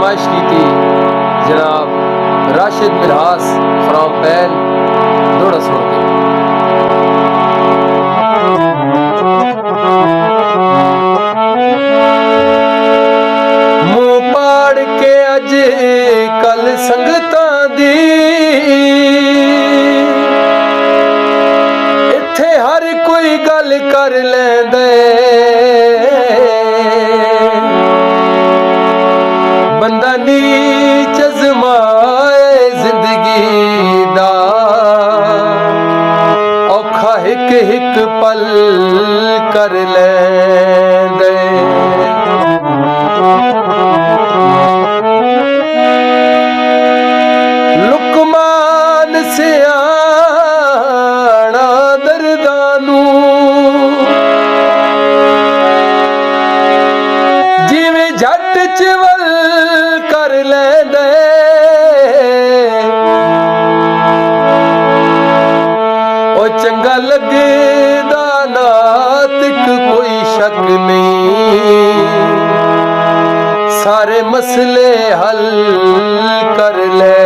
फरमाइश की थी जनाब राशिद मिनहास फ्रॉम पैल थोड़ा सुन के। मुंह पाड़ के अज कल संगतां दी इत्थे हर कोई गल कर लैंदे, बंदा नीच अज़माए जिंदगी दा औखा हिक हिक पल कर लैंदे। लुकमान सियाणा दर्दां नूं जिवें झट चवल कर लैंदे, ओ चंगा लगदा नातिक कोई शक नहीं, सारे मसले हल कर ले।